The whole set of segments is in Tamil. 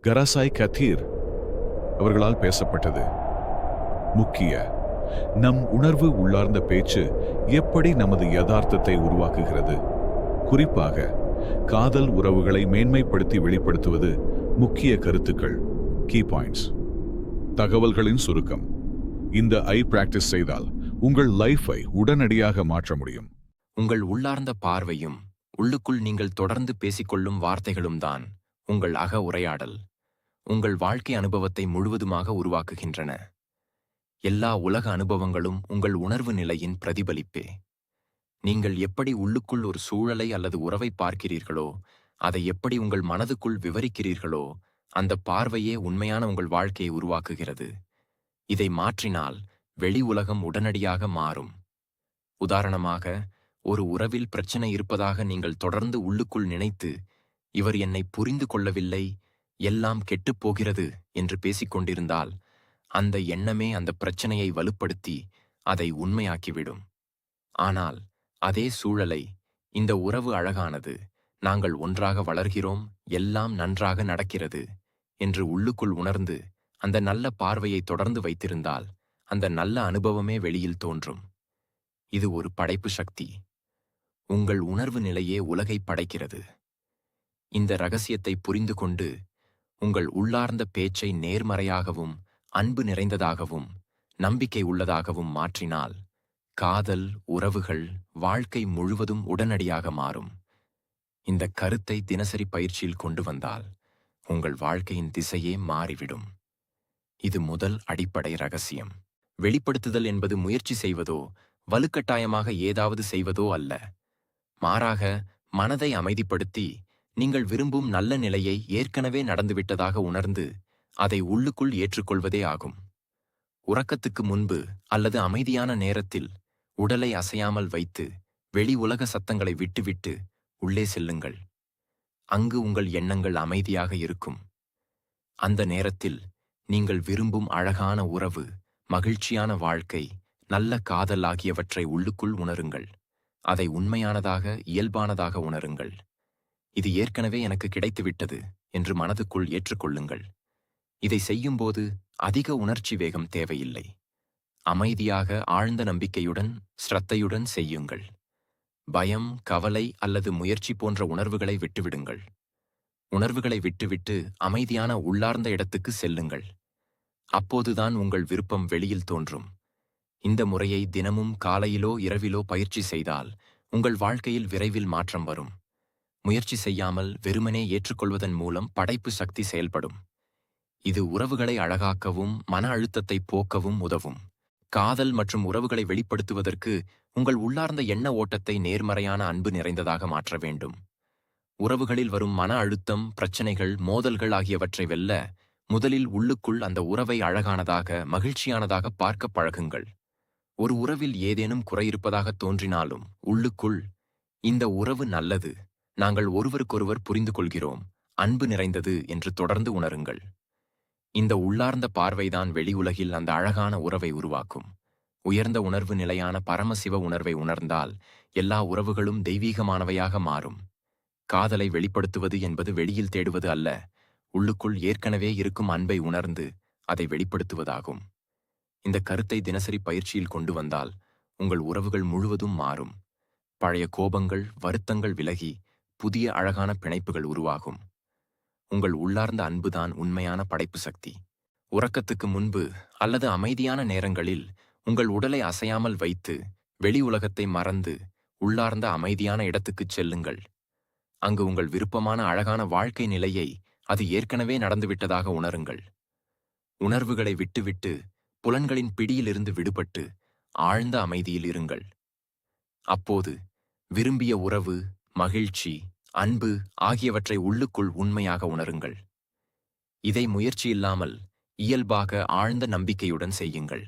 கராசாய் கதீர் அவர்களால் பேசப்பட்டது. முக்கிய நம் உணர்வு உள்ளார்ந்த பேச்சு எப்படி நமது யதார்த்தத்தை உருவாக்குகிறது. குறிப்பாக காதல் உறவுகளை மேன்மைப்படுத்தி வெளிப்படுத்துவது. முக்கிய கருத்துக்கள், கீ பாயிண்ட்ஸ். தகவல்களின் சுருக்கம். இந்த பிராக்டிஸ் செய்தால் உங்கள் லைஃபை உடனடியாக மாற்ற முடியும். உங்கள் உள்ளார்ந்த பார்வையும் உள்ளுக்குள் நீங்கள் தொடர்ந்து பேசிக்கொள்ளும் வார்த்தைகளும் தான் உங்கள் அக உரையாடல் உங்கள் வாழ்க்கை அனுபவத்தை முழுவதுமாக உருவாக்குகின்றன. எல்லா உலக அனுபவங்களும் உங்கள் உணர்வு நிலையின் பிரதிபலிப்பே. நீங்கள் எப்படி உள்ளுக்குள் ஒரு சூழலை அல்லது உறவை பார்க்கிறீர்களோ, அதை எப்படி உங்கள் மனதுக்குள் விவரிக்கிறீர்களோ, அந்த பார்வையே உண்மையான உங்கள் வாழ்க்கையை உருவாக்குகிறது. இதை மாற்றினால் வெளி உலகம் உடனடியாக மாறும். உதாரணமாக, ஒரு உறவில் பிரச்சனை இருப்பதாக நீங்கள் தொடர்ந்து உள்ளுக்குள் நினைத்து, இவர் என்னை புரிந்து கொள்ளவில்லை, எல்லாம் கெட்டுப்போகிறது என்று பேசிக்கொண்டிருந்தால், அந்த எண்ணமே அந்த பிரச்சனையை வலுப்படுத்தி அதை உண்மையாக்கிவிடும். ஆனால் அதே சூழலை, இந்த உறவு அழகானது, நாங்கள் ஒன்றாக வளர்கிறோம், எல்லாம் நன்றாக நடக்கிறது என்று உள்ளுக்குள் உணர்ந்து அந்த நல்ல பார்வையை தொடர்ந்து வைத்திருந்தால், அந்த நல்ல அனுபவமே வெளியில் தோன்றும். இது ஒரு படைப்பு சக்தி. உங்கள் உணர்வு நிலையே உலகை படைக்கிறது. இந்த ரகசியத்தை புரிந்து கொண்டு உங்கள் உள்ளார்ந்த பேச்சை நேர்மறையாகவும் அன்பு நிறைந்ததாகவும் நம்பிக்கை உள்ளதாகவும் மாற்றினால், காதல், உறவுகள், வாழ்க்கை முழுவதும் உடனடியாக மாறும். இந்த கருத்தை தினசரி பயிற்சியில் கொண்டு வந்தால் உங்கள் வாழ்க்கையின் திசையே மாறிவிடும். இது முதல் அடிப்படை ரகசியம். வெளிப்படுத்துதல் என்பது முயற்சி செய்வதோ வலுக்கட்டாயமாக ஏதாவது செய்வதோ அல்ல. மாறாக, மனதை அமைதிப்படுத்தி நீங்கள் விரும்பும் நல்ல நிலையை ஏற்கனவே நடந்துவிட்டதாக உணர்ந்து அதை உள்ளுக்குள் ஏற்றுக்கொள்வதே ஆகும். உறக்கத்துக்கு முன்பு அல்லது அமைதியான நேரத்தில் உடலை அசையாமல் வைத்து வெளி உலக சத்தங்களை விட்டுவிட்டு உள்ளே செல்லுங்கள். அங்கு உங்கள் எண்ணங்கள் அமைதியாக இருக்கும். அந்த நேரத்தில் நீங்கள் விரும்பும் அழகான உறவு, மகிழ்ச்சியான வாழ்க்கை, நல்ல காதல் ஆகியவற்றை உள்ளுக்குள் உணருங்கள். அதை உண்மையானதாக, இயல்பானதாக உணருங்கள். இது ஏற்கனவே எனக்கு கிடைத்துவிட்டது என்று மனதுக்குள் ஏற்றுக்கொள்ளுங்கள். இதை செய்யும்போது அதிக உணர்ச்சி வேகம் தேவையில்லை. அமைதியாக, ஆழ்ந்த நம்பிக்கையுடன், ஸ்ரத்தையுடன் செய்யுங்கள். பயம், கவலை அல்லது முயற்சி போன்ற உணர்வுகளை விட்டுவிடுங்கள். உணர்வுகளை விட்டுவிட்டு அமைதியான உள்ளார்ந்த இடத்துக்கு செல்லுங்கள். அப்போதுதான் உங்கள் விருப்பம் வெளியில் தோன்றும். இந்த முறையை தினமும் காலையிலோ இரவிலோ பயிற்சி செய்தால் உங்கள் வாழ்க்கையில் விரைவில் மாற்றம் வரும். முயற்சி செய்யாமல் வெறுமனே ஏற்றுக்கொள்வதன் மூலம் படைப்பு சக்தி செயல்படும். இது உறவுகளை அழகாக்கவும் மன அழுத்தத்தை போக்கவும் உதவும். காதல் மற்றும் உறவுகளை வெளிப்படுத்துவதற்கு உங்கள் உள்ளார்ந்த எண்ண ஓட்டத்தை நேர்மறையான அன்பு நிறைந்ததாக மாற்ற வேண்டும். உறவுகளில் வரும் மன அழுத்தம், பிரச்சனைகள், மோதல்கள் ஆகியவற்றை வெல்ல முதலில் உள்ளுக்குள் அந்த உறவை அழகானதாக, மகிழ்ச்சியானதாக பார்க்க பழகுங்கள். ஒரு உறவில் ஏதேனும் குறையிருப்பதாக தோன்றினாலும் உள்ளுக்குள், இந்த உறவு நல்லது, நாங்கள் ஒருவருக்கொருவர் புரிந்து கொள்கிறோம், அன்பு நிறைந்தது என்று தொடர்ந்து உணருங்கள். இந்த உள்ளார்ந்த பார்வைதான் வெளி உலகில் அந்த அழகான உறவை உருவாக்கும். உயர்ந்த உணர்வு நிலையான பரமசிவ உணர்வை உணர்ந்தால் எல்லா உறவுகளும் தெய்வீகமானவையாக மாறும். காதலை வெளிப்படுத்துவது என்பது வெளியில் தேடுவது அல்ல, உள்ளுக்குள் ஏற்கனவே இருக்கும் அன்பை உணர்ந்து அதை வெளிப்படுத்துவதாகும். இந்த கருத்தை தினசரி பயிற்சியில் கொண்டு வந்தால் உங்கள் உறவுகள் முழுவதும் மாறும். பழைய கோபங்கள், வருத்தங்கள் விலகி புதிய அழகான பிணைப்புகள் உருவாகும். உங்கள் உள்ளார்ந்த அன்புதான் உண்மையான படைப்பு சக்தி. உறக்கத்துக்கு முன்பு அல்லது அமைதியான நேரங்களில் உங்கள் உடலை அசையாமல் வைத்து வெளி உலகத்தை மறந்து உள்ளார்ந்த அமைதியான இடத்துக்குச் செல்லுங்கள். அங்கு உங்கள் விருப்பமான அழகான வாழ்க்கை நிலையை அது ஏற்கனவே நடந்துவிட்டதாக உணருங்கள். உணர்வுகளை விட்டுவிட்டு புலன்களின் பிடியிலிருந்து விடுபட்டு ஆழ்ந்த அமைதியில் இருங்கள். அப்போது விரும்பிய உறவு, மகிழ்ச்சி, அன்பு ஆகியவற்றை உள்ளுக்குள் உண்மையாக உணருங்கள். இதை முயற்சியில்லாமல் இயல்பாக ஆழ்ந்த நம்பிக்கையுடன் செய்யுங்கள்.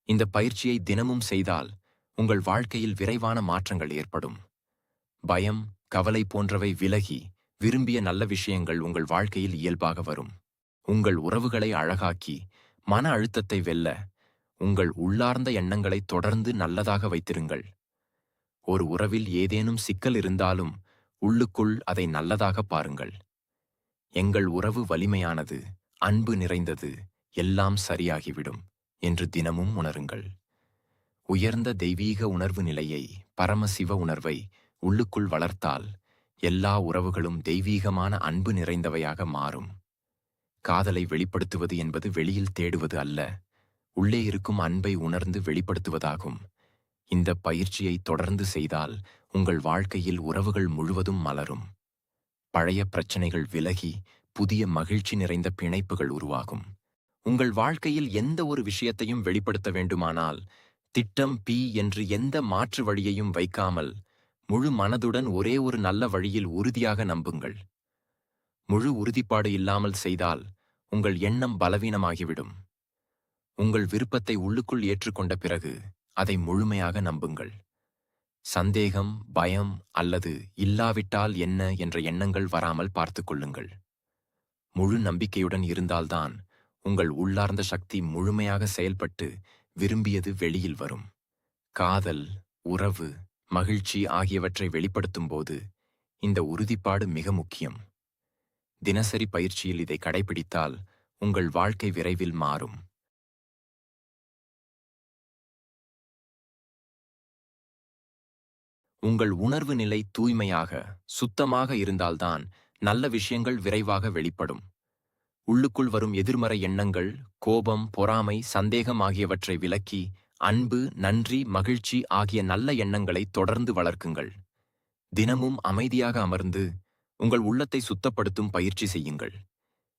இந்த பயிற்சியை தினமும் செய்தால் உங்கள் வாழ்க்கையில் விரைவான மாற்றங்கள் ஏற்படும். பயம், கவலை போன்றவை விலகி விரும்பிய நல்ல விஷயங்கள் உங்கள் வாழ்க்கையில் இயல்பாக வரும். உங்கள் உறவுகளை அழகாக்கி மன அழுத்தத்தை வெல்ல உங்கள் உள்ளார்ந்த எண்ணங்களை தொடர்ந்து நல்லதாக வைத்திருங்கள். ஒரு உறவில் ஏதேனும் சிக்கல் இருந்தாலும் உள்ளுக்குள் அதை நல்லதாக பாருங்கள். எங்கள் உறவு வலிமையானது, அன்பு நிறைந்தது, எல்லாம் சரியாகிவிடும் என்று தினமும் உணருங்கள். உயர்ந்த தெய்வீக உணர்வு நிலையை, பரமசிவ உணர்வை உள்ளுக்குள் வளர்த்தால் எல்லா உறவுகளும் தெய்வீகமான அன்பு நிறைந்தவையாக மாறும். காதலை வெளிப்படுத்துவது என்பது வெளியில் தேடுவது அல்ல, உள்ளே இருக்கும் அன்பை உணர்ந்து வெளிப்படுத்துவதாகும். இந்த பயிற்சியை தொடர்ந்து செய்தால் உங்கள் வாழ்க்கையில் உறவுகள் முழுவதும் மலரும். பழைய பிரச்சனைகள் விலகி புதிய மகிழ்ச்சி நிறைந்த பிணைப்புகள் உருவாகும். உங்கள் வாழ்க்கையில் எந்த ஒரு விஷயத்தையும் வெளிப்படுத்த வேண்டுமானால் திட்டம் பி என்று எந்த மாற்று வழியையும் வைக்காமல் முழு மனதுடன் ஒரே ஒரு நல்ல வழியில் உறுதியாக நம்புங்கள். முழு உறுதிப்பாடு இல்லாமல் செய்தால் உங்கள் எண்ணம் பலவீனமாகிவிடும். உங்கள் விருப்பத்தை உள்ளுக்குள் ஏற்றுக்கொண்ட பிறகு அதை முழுமையாக நம்புங்கள். சந்தேகம், பயம் அல்லது இல்லாவிட்டால் என்ன என்ற எண்ணங்கள் வராமல் பார்த்துக் கொள்ளுங்கள். முழு நம்பிக்கையுடன் இருந்தால்தான் உங்கள் உள்ளார்ந்த சக்தி முழுமையாக செயல்பட்டு விரும்பியது வெளியில் வரும். காதல், உறவு, மகிழ்ச்சி ஆகியவற்றை வெளிப்படுத்தும் போது இந்த உறுதிப்பாடு மிக முக்கியம். தினசரி பயிற்சியில் இதை கடைபிடித்தால் உங்கள் வாழ்க்கை விரைவில் மாறும். உங்கள் உணர்வு நிலை தூய்மையாக, சுத்தமாக இருந்தால்தான் நல்ல விஷயங்கள் விரைவாக வெளிப்படும். உள்ளுக்குள் வரும் எதிர்மறை எண்ணங்கள், கோபம், பொறாமை, சந்தேகம் ஆகியவற்றை விலக்கி அன்பு, நன்றி, மகிழ்ச்சி ஆகிய நல்ல எண்ணங்களை தொடர்ந்து வளர்க்குங்கள். தினமும் அமைதியாக அமர்ந்து உங்கள் உள்ளத்தை சுத்தப்படுத்தும் பயிற்சி செய்யுங்கள்.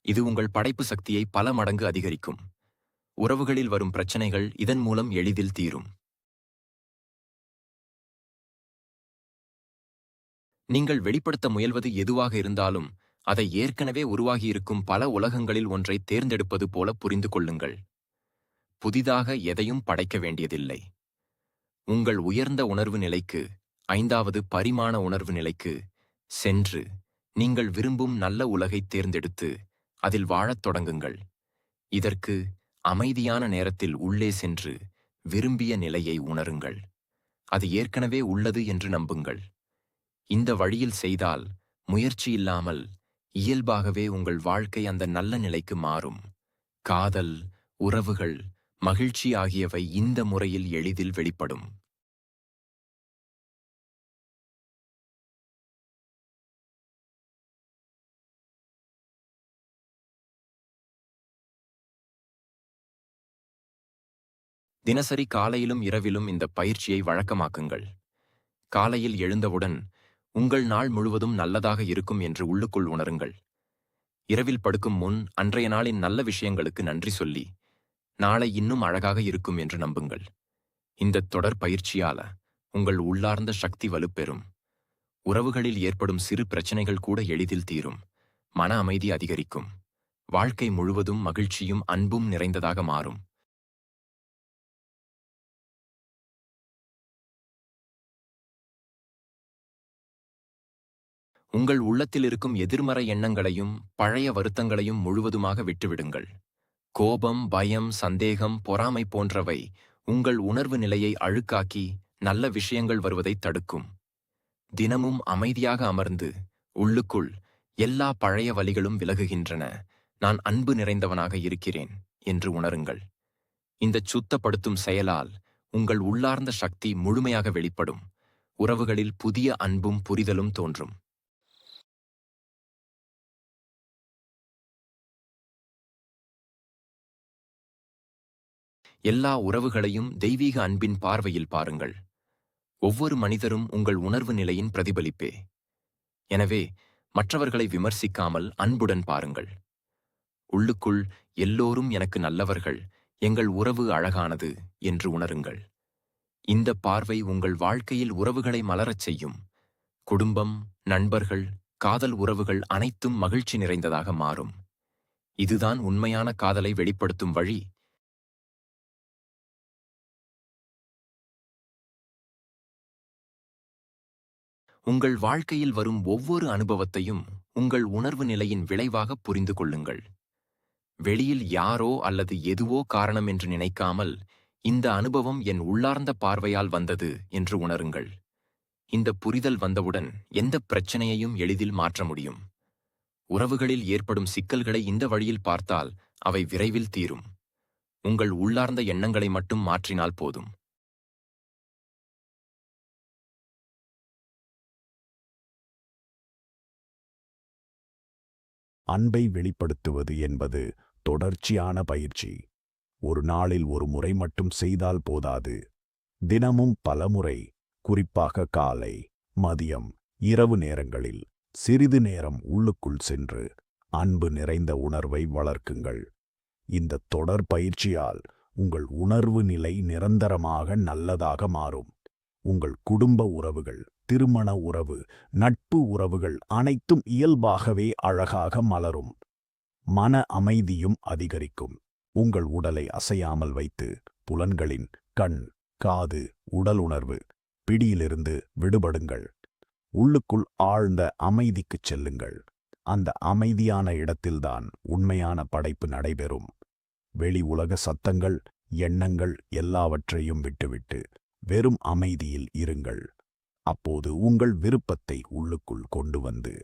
இது உங்கள் படைப்பு சக்தியை பல மடங்கு அதிகரிக்கும். உறவுகளில் வரும் பிரச்சனைகள் இதன் மூலம் எளிதில் தீரும். நீங்கள் வெளிப்படுத்த முயல்வது எதுவாக இருந்தாலும் அதை ஏற்கனவே உருவாகியிருக்கும் பல உலகங்களில் ஒன்றை தேர்ந்தெடுப்பது போல புரிந்து கொள்ளுங்கள். புதிதாக எதையும் படைக்க வேண்டியதில்லை. உங்கள் உயர்ந்த உணர்வு நிலைக்கு, 5வது பரிமாண உணர்வு நிலைக்கு சென்று நீங்கள் விரும்பும் நல்ல உலகைத் தேர்ந்தெடுத்து அதில் வாழத் தொடங்குங்கள். இதற்கு அமைதியான நேரத்தில் உள்ளே சென்று விரும்பிய நிலையை உணருங்கள். அது ஏற்கனவே உள்ளது என்று நம்புங்கள். இந்த வழியில் செய்தால் முயற்சி இல்லாமல் இயல்பாகவே உங்கள் வாழ்க்கை அந்த நல்ல நிலைக்கு மாறும். காதல், உறவுகள், மகிழ்ச்சி ஆகியவை இந்த முறையில் எளிதில் வெளிப்படும். தினசரி காலையிலும் இரவிலும் இந்த பயிற்சியை வழக்கமாக்குங்கள். காலையில் எழுந்தவுடன் உங்கள் நாள் முழுவதும் நல்லதாக இருக்கும் என்று உள்ளுக்குள் உணருங்கள். இரவில் படுக்கும் முன் அன்றைய நாளின் நல்ல விஷயங்களுக்கு நன்றி சொல்லி நாளை இன்னும் அழகாக இருக்கும் என்று நம்புங்கள். இந்த தொடர் பயிற்சியால உங்கள் உள்ளார்ந்த சக்தி வலுப்பெறும். உறவுகளில் ஏற்படும் சிறு பிரச்சனைகள் கூட எளிதில் தீரும். மன அமைதி அதிகரிக்கும். வாழ்க்கை முழுவதும் மகிழ்ச்சியும் அன்பும் நிறைந்ததாக மாறும். உங்கள் உள்ளத்தில் இருக்கும் எதிர்மறை எண்ணங்களையும் பழைய வருத்தங்களையும் முழுவதுமாக விட்டுவிடுங்கள். கோபம், பயம், சந்தேகம், பொறாமை போன்றவை உங்கள் உணர்வு நிலையை அழுக்காக்கி நல்ல விஷயங்கள் வருவதை தடுக்கும். தினமும் அமைதியாக அமர்ந்து உள்ளுக்குள் எல்லா பழைய வலிகளும் விலகுகின்றன, நான் அன்பு நிறைந்தவனாக இருக்கிறேன் என்று உணருங்கள். இந்தச் சுத்தப்படுத்தும் செயலால் உங்கள் உள்ளார்ந்த சக்தி முழுமையாக வெளிப்படும். உறவுகளில் புதிய அன்பும் புரிதலும் தோன்றும். எல்லா உறவுகளையும் தெய்வீக அன்பின் பார்வையில் பாருங்கள். ஒவ்வொரு மனிதரும் உங்கள் உணர்வு நிலையின் பிரதிபலிப்பே. எனவே மற்றவர்களை விமர்சிக்காமல் அன்புடன் பாருங்கள். உள்ளுக்குள் எல்லோரும் எனக்கு நல்லவர்கள், எங்கள் உறவு அழகானது என்று உணருங்கள். இந்த பார்வை உங்கள் வாழ்க்கையில் உறவுகளை மலரச் செய்யும். குடும்பம், நண்பர்கள், காதல் உறவுகள் அனைத்தும் மகிழ்ச்சி நிறைந்ததாக மாறும். இதுதான் உண்மையான காதலை வெளிப்படுத்தும் வழி. உங்கள் வாழ்க்கையில் வரும் ஒவ்வொரு அனுபவத்தையும் உங்கள் உணர்வு நிலையின் விளைவாக புரிந்து கொள்ளுங்கள். வெளியில் யாரோ அல்லது எதுவோ காரணம் என்று நினைக்காமல், இந்த அனுபவம் என் உள்ளார்ந்த பார்வையால் வந்தது என்று உணருங்கள். இந்த புரிதல் வந்தவுடன் எந்த பிரச்சனையையும் எளிதில் மாற்ற முடியும். உறவுகளில் ஏற்படும் சிக்கல்களை இந்த வழியில் பார்த்தால் அவை விரைவில் தீரும். உங்கள் உள்ளார்ந்த எண்ணங்களை மட்டும் மாற்றினால் போதும். அன்பை வெளிப்படுத்துவது என்பது தொடர்ச்சியான பயிற்சி. ஒரு நாளில் ஒரு முறை மட்டும் செய்தால் போதாது. தினமும் பலமுறை, குறிப்பாக காலை, மதியம், இரவு நேரங்களில் சிறிது நேரம் உள்ளுக்குள் சென்று அன்பு நிறைந்த உணர்வை வளர்க்குங்கள். இந்த தொடர் பயிற்சியால் உங்கள் உணர்வு நிலை நிரந்தரமாக நல்லதாக மாறும். உங்கள் குடும்ப உறவுகள், திருமண உறவு, நட்பு உறவுகள் அனைத்தும் இயல்பாகவே அழகாக மலரும். மன அமைதியும் அதிகரிக்கும். உங்கள் உடலை அசையாமல் வைத்து புலன்களின் கண், காது, உடல் உணர்வு பிடியிலிருந்து விடுபடுங்கள். உள்ளுக்குள் ஆழ்ந்த அமைதிக்குச் செல்லுங்கள். அந்த அமைதியான இடத்தில்தான் உண்மையான படைப்பு நடைபெறும். வெளி உலக சத்தங்கள், எண்ணங்கள் எல்லாவற்றையும் விட்டுவிட்டு வெறும் அமைதியில் இருங்கள். அப்போது உங்கள் விருப்பத்தை உள்ளுக்குள் கொண்டு வந்து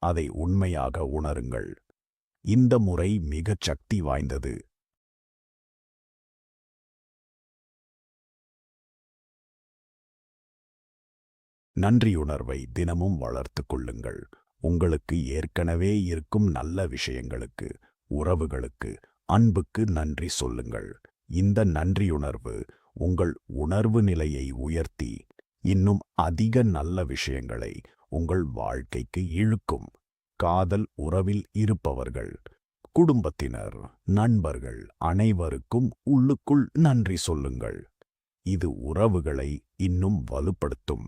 அதை உண்மையாக உணருங்கள். இந்த முறை மிகச் சக்தி வாய்ந்தது. நன்றியுணர்வை தினமும் வளர்த்து கொள்ளுங்கள். உங்களுக்கு ஏற்கனவே இருக்கும் நல்ல விஷயங்களுக்கு, உறவுகளுக்கு, அன்புக்கு நன்றி சொல்லுங்கள். இந்த நன்றியுணர்வு உங்கள் உணர்வு நிலையை உயர்த்தி இன்னும் அதிக நல்ல விஷயங்களை உங்கள் வாழ்க்கைக்கு இழுக்கும். காதல் உறவில் இருப்பவர்கள், குடும்பத்தினர், நண்பர்கள் அனைவருக்கும் உள்ளுக்குள் நன்றி சொல்லுங்கள். இது உறவுகளை இன்னும் வலுப்படுத்தும்.